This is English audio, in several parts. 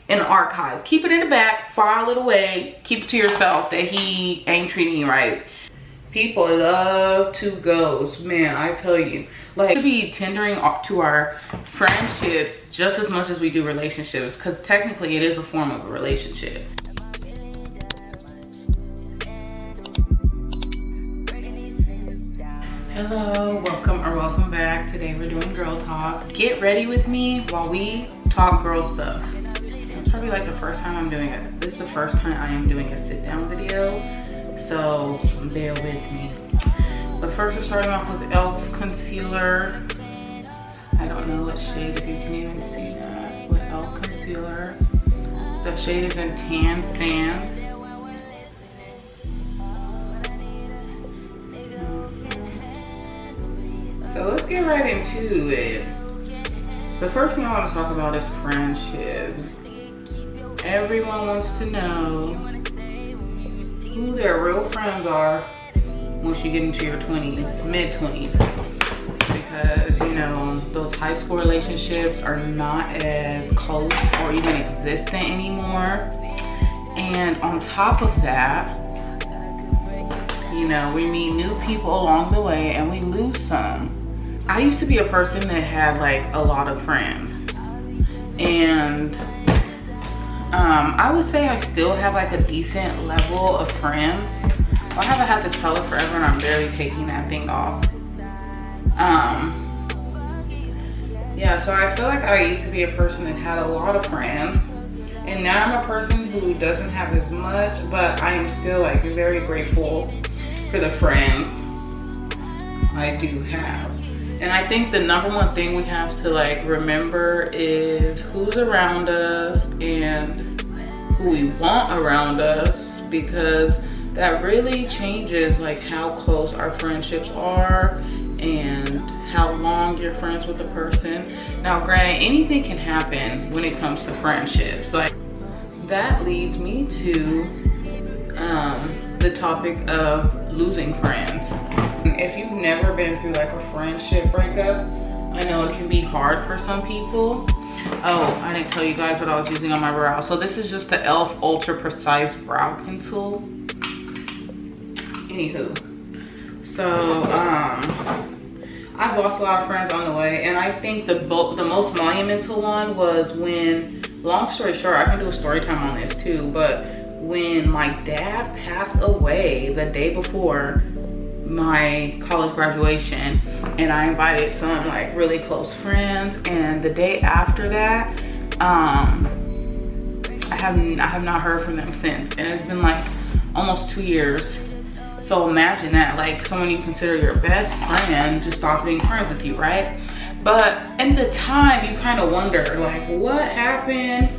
in the archives. Keep it in the back, file it away, keep it to yourself that he ain't treating you right. People love to ghost, man, I tell you. Like, to be tendering to our friendships just as much as we do relationships, because technically it is a form of a relationship. Hello, welcome back. Today we're doing girl talk. Get ready with me while we talk girl stuff. It's probably like the first time I'm doing it. This is the first time I am doing a sit down video, so bear with me. But first we're starting off with e.l.f. concealer. I don't know what shade, if you can even see that, with e.l.f. concealer. The shade is in Tan Sand. So let's get right into it. The first thing I want to talk about is friendship. Everyone wants to know who their real friends are once you get into your 20s, mid-20s. Because, you know, those high school relationships are not as close or even existent anymore. And on top of that, you know, we meet new people along the way and we lose some. I used to be a person that had like a lot of friends, and I would say I still have like a decent level of friends. I haven't had this color forever and I'm barely taking that thing off. Yeah, so I feel like I used to be a person that had a lot of friends, and now I'm a person who doesn't have as much, but I am still like very grateful for the friends I do have. And I think the number one thing we have to like remember is who's around us and who we want around us, because that really changes like how close our friendships are and how long you're friends with a person. Now granted, anything can happen when it comes to friendships. Like, that leads me to the topic of losing friends. If you've never been through like a friendship breakup, I know it can be hard for some people. Oh, I didn't tell you guys what I was using on my brow. So this is just the e.l.f. Ultra Precise Brow Pencil. Anywho, so I've lost a lot of friends on the way, and I think the most monumental one was when, long story short, I can do a story time on this too, but when my dad passed away the day before my college graduation, and I invited some like really close friends, and the day after that I have not heard from them since, and it's been like almost 2 years. So imagine that, like someone you consider your best friend just stops being friends with you, right? But in the time you kind of wonder like, what happened?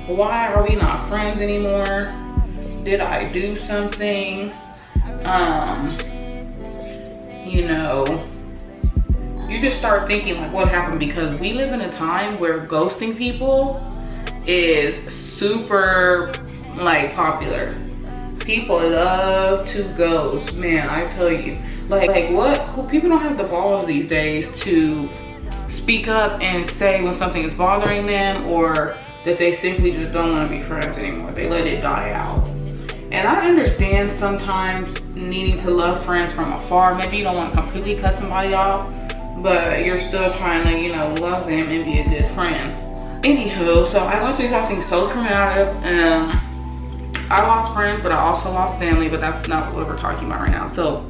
Why are we not friends anymore? Did I do something? You know, you just start thinking like, what happened? Because we live in a time where ghosting people is super like popular. People love to ghost, man, I tell you. Like what? People don't have the balls these days to speak up and say when something is bothering them, or that they simply just don't want to be friends anymore. They let it die out. And I understand sometimes needing to love friends from afar. Maybe you don't want to completely cut somebody off, but you're still trying to, you know, love them and be a good friend. Anywho, so I went through something so traumatic, and I lost friends, but I also lost family, but that's not what we're talking about right now. So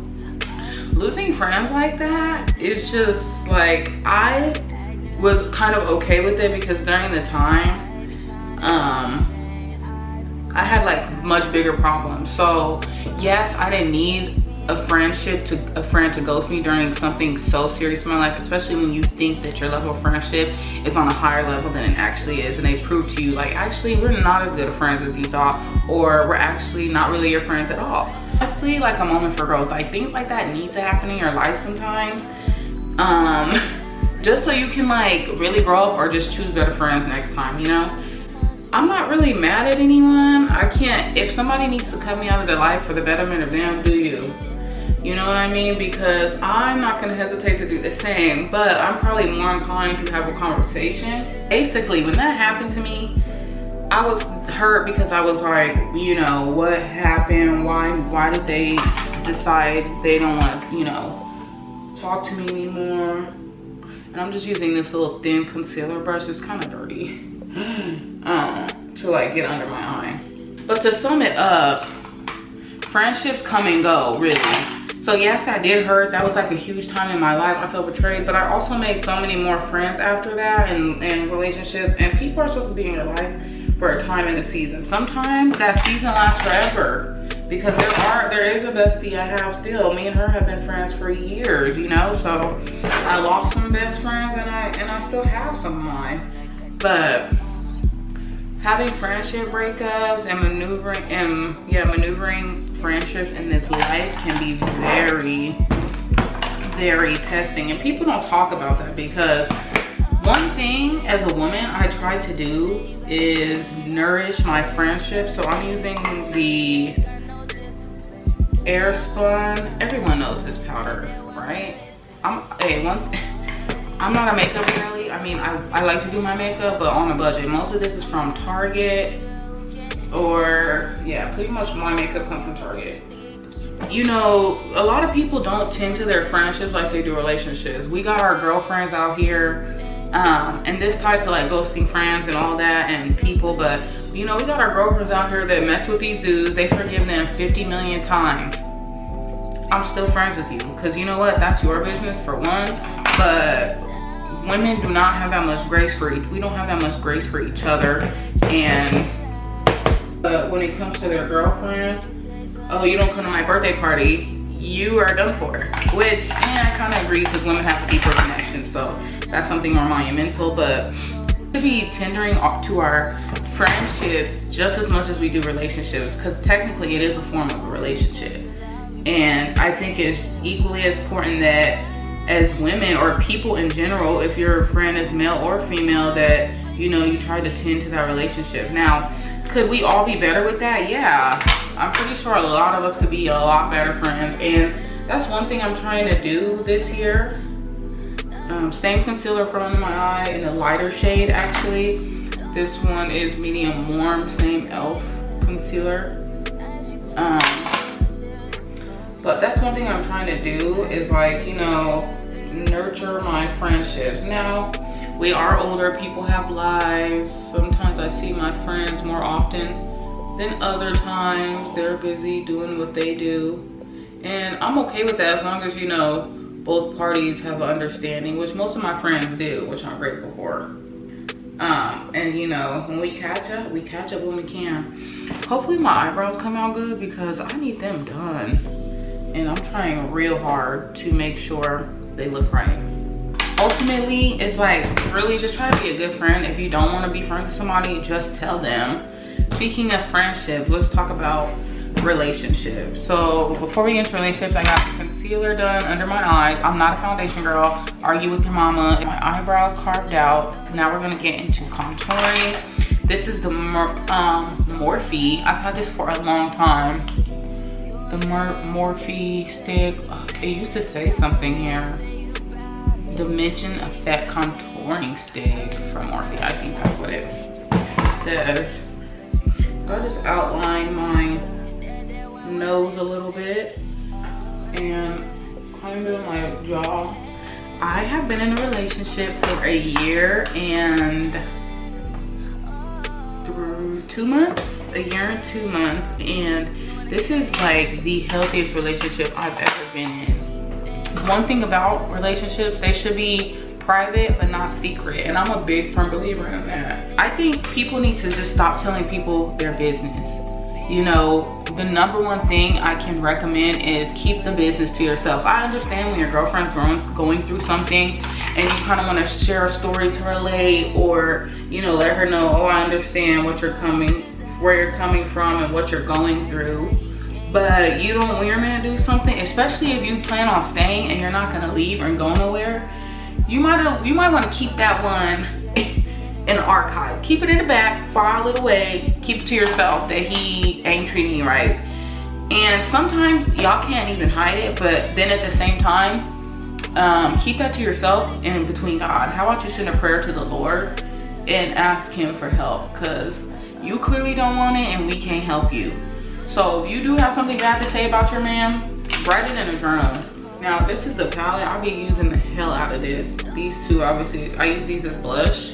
losing friends like that is just like, I was kind of okay with it, because during the time, I had like much bigger problems. So yes, I didn't need a friend to ghost me during something so serious in my life, especially when you think that your level of friendship is on a higher level than it actually is, and they prove to you like, actually we're not as good of friends as you thought, or we're actually not really your friends at all. Honestly, like a moment for growth, like things like that need to happen in your life sometimes, just so you can like really grow up, or just choose better friends next time, you know? I'm not really mad at anyone. I can't, if somebody needs to cut me out of their life for the betterment of them, do you? You know what I mean? Because I'm not gonna hesitate to do the same, but I'm probably more inclined to have a conversation. Basically, when that happened to me, I was hurt because I was like, you know, what happened? Why did they decide they don't want to, you know, talk to me anymore? And I'm just using this little thin concealer brush. It's kind of dirty to like get under my eye. But to sum it up, friendships come and go, really. So yes, I did hurt. That was like a huge time in my life. I felt betrayed, but I also made so many more friends after that, and relationships. And people are supposed to be in your life for a time in the season. Sometimes that season lasts forever, because there is a bestie I have still. Me and her have been friends for years, you know. So I lost some best friends, and I still have some of mine. But having friendship breakups and maneuvering friendships in this life can be very, very testing. And people don't talk about that, because one thing as a woman I try to do is nourish my friendships. So I'm using the Airspun. Everyone knows this powder, right? I'm not a makeup girly. I mean, I like to do my makeup, but on a budget. Most of this is from Target, or yeah, pretty much my makeup comes from Target. You know, a lot of people don't tend to their friendships like they do relationships. We got our girlfriends out here, and this ties to like ghosting friends and all that and people, but you know, we got our girlfriends out here that mess with these dudes. They forgive them 50 million times. I'm still friends with you, because you know what? That's your business for one, but women do not have that much grace for we don't have that much grace for each other. And but when it comes to their girlfriend, oh, you don't come to my birthday party, you are done for. Which, I kind of agree, because women have a deeper connection, so that's something more monumental. But to be tendering to our friendships just as much as we do relationships, because technically it is a form of a relationship. And I think it's equally as important that as women, or people in general, if your friend is male or female, that, you know, you try to tend to that relationship. Now, could we all be better with that? Yeah, I'm pretty sure a lot of us could be a lot better friends. And that's one thing I'm trying to do this year. Same concealer for under my eye in a lighter shade, actually. This one is medium warm, same e.l.f. concealer. But that's one thing I'm trying to do, is like, you know, nurture my friendships. Now, we are older, people have lives. Sometimes I see my friends more often than other times. They're busy doing what they do. And I'm okay with that, as long as, you know, both parties have an understanding, which most of my friends do, which I'm grateful for. And you know, when we catch up when we can. Hopefully my eyebrows come out good, because I need them done. And I'm trying real hard to make sure they look right. Ultimately, it's like, really just try to be a good friend. If you don't want to be friends with somebody, just tell them. Speaking of friendships, let's talk about relationships. So before we get into relationships, I got the concealer done under my eyes. I'm not a foundation girl. Argue with your mama. My eyebrows carved out. Now we're gonna get into contouring. This is the Morphe. I've had this for a long time. The Morphe stick. It used to say something here. Dimension Effect Contouring Stick from Morphe. I think that's what it says. I'll just outline my nose a little bit and kind of my jaw. I have been in a relationship for a year and 2 months, a year and 2 months, and this is like the healthiest relationship I've ever been in. One thing about relationships, they should be private but not secret, and I'm a big firm believer in that. I think people need to just stop telling people their business. You know, the number one thing I can recommend is keep the business to yourself. I understand when your girlfriend's going through something and you kind of want to share a story to relate, or, you know, let her know, oh, I understand where you're coming from and what you're going through. But you don't, when your man do something, especially if you plan on staying and you're not gonna leave and go nowhere, you might want to keep that one in the archive. Keep it in the back, file it away, keep it to yourself that he ain't treating you right. And sometimes y'all can't even hide it, but then at the same time, keep that to yourself and between God. How about you send a prayer to the Lord and ask him for help? Because You clearly don't want it and we can't help you. So if you do have something bad to say about your man, write it in a journal. Now this is the palette. I'll be using the hell out of this. These two, obviously, I use these as blush.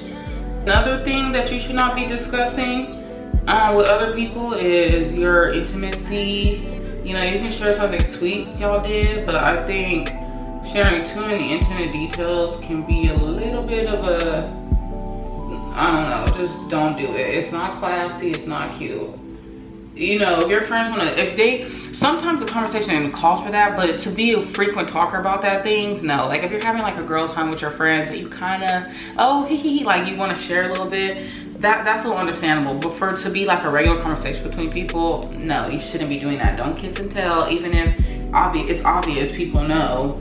Another thing that you should not be discussing with other people is your intimacy. You know, you can share something sweet y'all did, but I think sharing too many intimate details can be a little bit of a, I don't know, just don't do it. It's not classy, it's not cute. You know, if your friends wanna, if they, sometimes the conversation calls for that, but to be a frequent talker about that things, no. Like if you're having like a girl time with your friends and you kinda, oh, hee hee, like you wanna share a little bit, that's a little understandable. But for it to be like a regular conversation between people, no, you shouldn't be doing that. Don't kiss and tell, even if it's obvious, people know.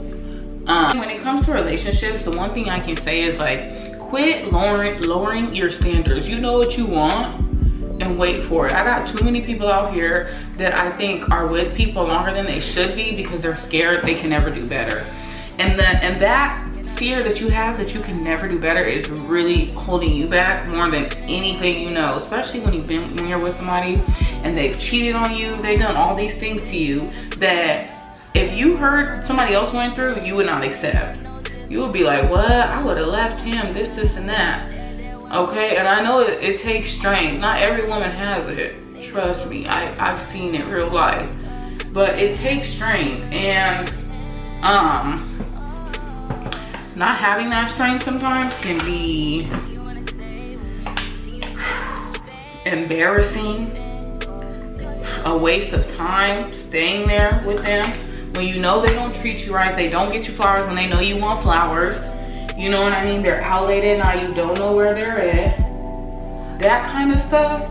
When it comes to relationships, the one thing I can say is like, quit lowering your standards. You know what you want, and wait for it. I got too many people out here that I think are with people longer than they should be because they're scared they can never do better. And that fear that you have that you can never do better is really holding you back more than anything you know, especially when you're with somebody and they've cheated on you, they've done all these things to you that if you heard somebody else went through, you would not accept. You would be like, what? I would have left him, this, and that. Okay, and I know it takes strength. Not every woman has it. Trust me, I've seen it real life. But it takes strength, and not having that strength sometimes can be embarrassing, a waste of time staying there with them. When you know they don't treat you right, they don't get you flowers when they know you want flowers. You know what I mean? They're out late at night, you don't know where they're at. That kind of stuff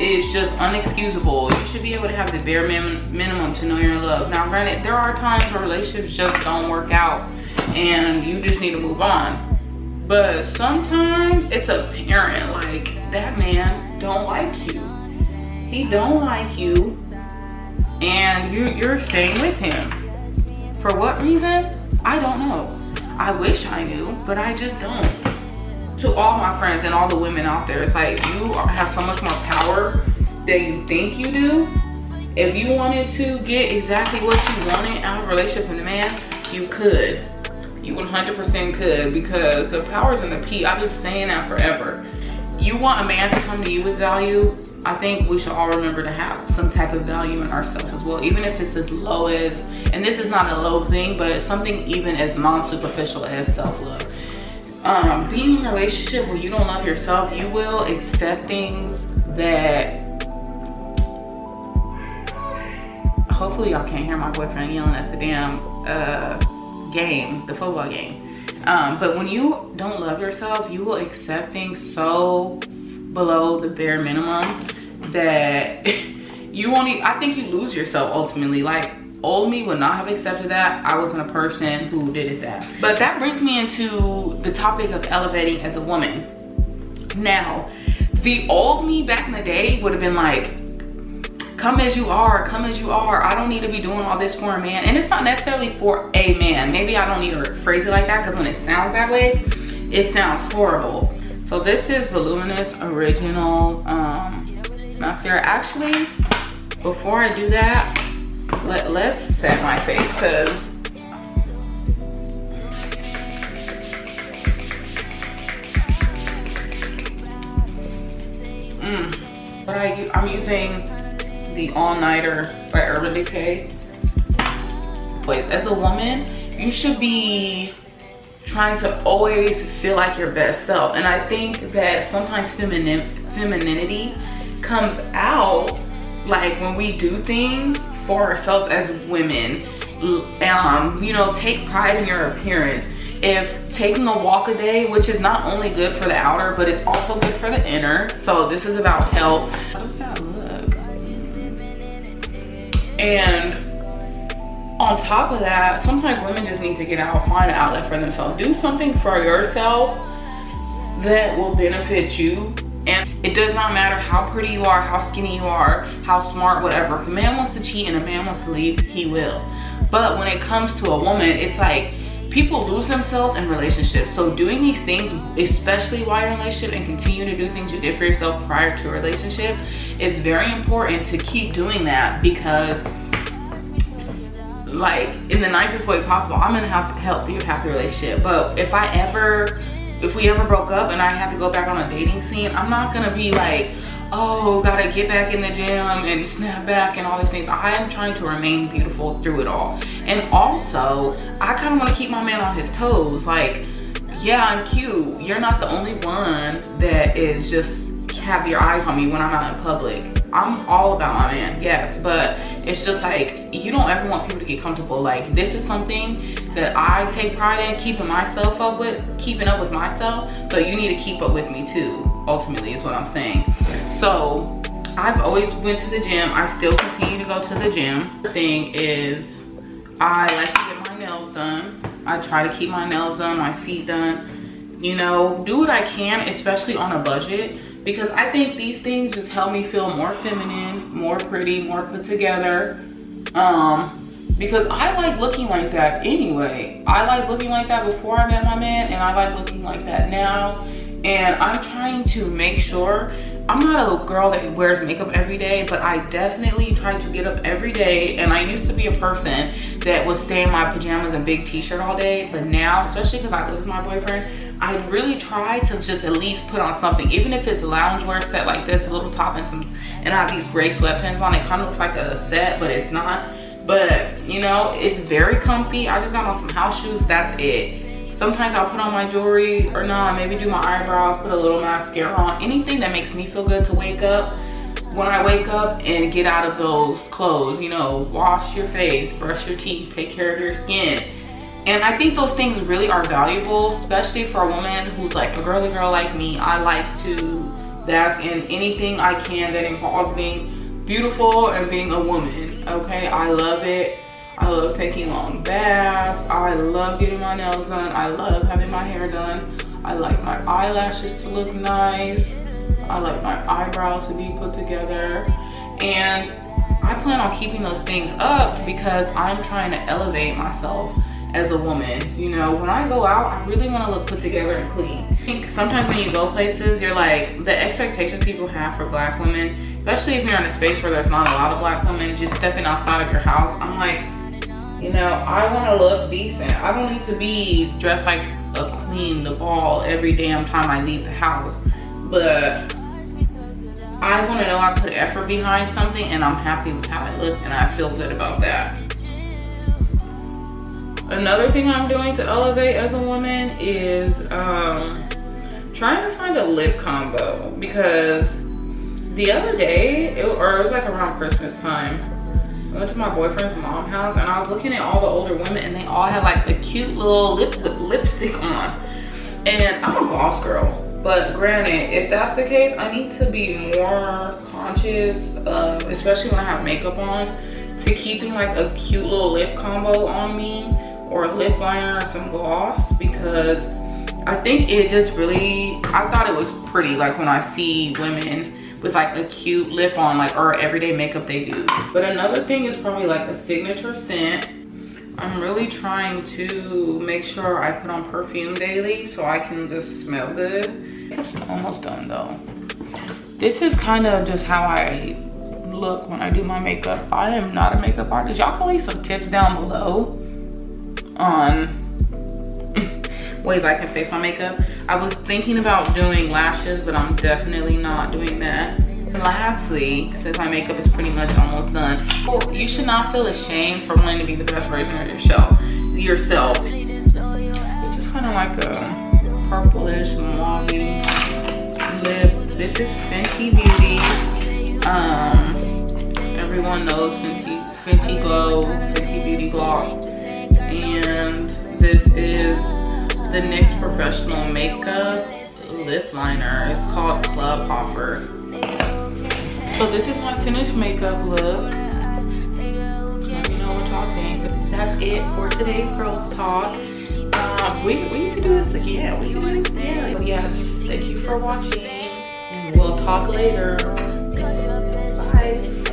is just unexcusable. You should be able to have the bare minimum to know you're in love. Now granted, there are times where relationships just don't work out and you just need to move on. But sometimes it's apparent, like, that man don't like you. He don't like you, and you're staying with him. For what reason? I don't know. I wish I knew, but I just don't. To all my friends and all the women out there, it's like, you have so much more power than you think you do. If you wanted to get exactly what you wanted out of a relationship with a man, you could. You 100% could, because the power's in the P. I've been saying that forever. You want a man to come to you with value, I think we should all remember to have some type of value in ourselves as well, even if it's as low as, and this is not a low thing, but it's something even as non-superficial as self-love. Being in a relationship where you don't love yourself, you will accept things that, hopefully y'all can't hear my boyfriend yelling at the damn game, the football game. But when you don't love yourself, you will accept things so below the bare minimum that you won't even, I think you lose yourself ultimately. Like, old me would not have accepted that. I wasn't a person who did it that. But that brings me into the topic of elevating as a woman. Now, the old me back in the day would have been like, come as you are, come as you are. I don't need to be doing all this for a man. And it's not necessarily for a man. Maybe I don't need to phrase it like that, because when it sounds that way, it sounds horrible. So this is Voluminous Original mascara. Actually, before I do that, let's set my face, because I'm using the All Nighter by Urban Decay. Wait, as a woman, you should be trying to always feel like your best self. And I think that sometimes femininity comes out like when we do things for ourselves as women. You know, take pride in your appearance. If taking a walk a day, which is not only good for the outer, but it's also good for the inner. So this is about health. How does that look? And on top of that, sometimes women just need to get out, find an outlet for themselves. Do something for yourself that will benefit you. And it does not matter how pretty you are, how skinny you are, how smart, whatever. If a man wants to cheat and a man wants to leave, he will. But when it comes to a woman, it's like, people lose themselves in relationships. So doing these things, especially while you're in a relationship, and continue to do things you did for yourself prior to a relationship, is very important to keep doing that, because like, in the nicest way possible, I'm gonna have to help you have a happy relationship. But if we ever broke up and I have to go back on a dating scene, I'm not gonna be like, oh, gotta get back in the gym and snap back and all these things. I am trying to remain beautiful through it all. And also, I kind of want to keep my man on his toes. Like, yeah, I'm cute. You're not the only one that is just have your eyes on me when I'm out in public. I'm all about my man, yes, but it's just like, you don't ever want people to get comfortable. Like, this is something that I take pride in, keeping up with myself. So you need to keep up with me too, ultimately, is what I'm saying. So I've always went to the gym. I still continue to go to the gym. The thing is, I like to get my nails done. I try to keep my nails done, my feet done. You know, do what I can, especially on a budget, because I think these things just help me feel more feminine, more pretty, more put together. Because I like looking like that anyway. I like looking like that before I met my man, and I like looking like that now. And I'm trying to make sure, I'm not a girl that wears makeup every day, but I definitely try to get up every day. And I used to be a person that would stay in my pajamas and big t-shirt all day, but now, especially because I live with my boyfriend, I really try to just at least put on something, even if it's loungewear set like this, a little top and I have these gray sweatpants on. It kind of looks like a set, but it's not. But you know, it's very comfy. I just got on some house shoes, that's it. Sometimes I'll put on my jewelry, or no, maybe do my eyebrows, put a little mascara on, anything that makes me feel good to wake up. When I wake up and get out of those clothes, you know, wash your face, brush your teeth, take care of your skin. And I think those things really are valuable, especially for a woman who's like a girly girl like me. I like to bask in anything I can that involves being beautiful and being a woman, okay? I love it. I love taking long baths. I love getting my nails done. I love having my hair done. I like my eyelashes to look nice. I like my eyebrows to be put together. And I plan on keeping those things up because I'm trying to elevate myself as a woman. You know, when I go out, I really want to look put together and clean. I think sometimes when you go places, you're like, the expectations people have for black women, especially if you're in a space where there's not a lot of black women, just stepping outside of your house, I'm like, you know, I want to look decent. I don't need to be dressed like a queen, the ball, every damn time I leave the house. But I want to know I put effort behind something and I'm happy with how I look and I feel good about that. Another thing I'm doing to elevate as a woman is trying to find a lip combo, because the other day, it was like around Christmas time, I went to my boyfriend's mom's house and I was looking at all the older women and they all had like the cute little lipstick on. And I'm a gloss girl, but granted, if that's the case, I need to be more conscious, especially when I have makeup on, to keeping like a cute little lip combo on me, or a lip liner or some gloss, because I think it just really, I thought it was pretty, like when I see women with like a cute lip on, like, or everyday makeup they do. But another thing is probably like a signature scent. I'm really trying to make sure I put on perfume daily so I can just smell good. It's almost done though. This is kind of just how I look when I do my makeup. I am not a makeup artist. Y'all can leave some tips down below on ways I can fix my makeup. I was thinking about doing lashes, but I'm definitely not doing that. And lastly, since my makeup is pretty much almost done, you should not feel ashamed for wanting to be the best version of yourself. It's just kind of like a purplish mauve lip. This is Fenty Beauty. Everyone knows Fenty Glow, Fenty Beauty Gloss. And this is the NYX Professional Makeup lip liner. It's called Club Hopper. So this is my finished makeup look. Let me know what y'all think. That's it for today's Girls Talk. We can do this again. We can do this again. But yes, thank you for watching, and we'll talk later. Bye.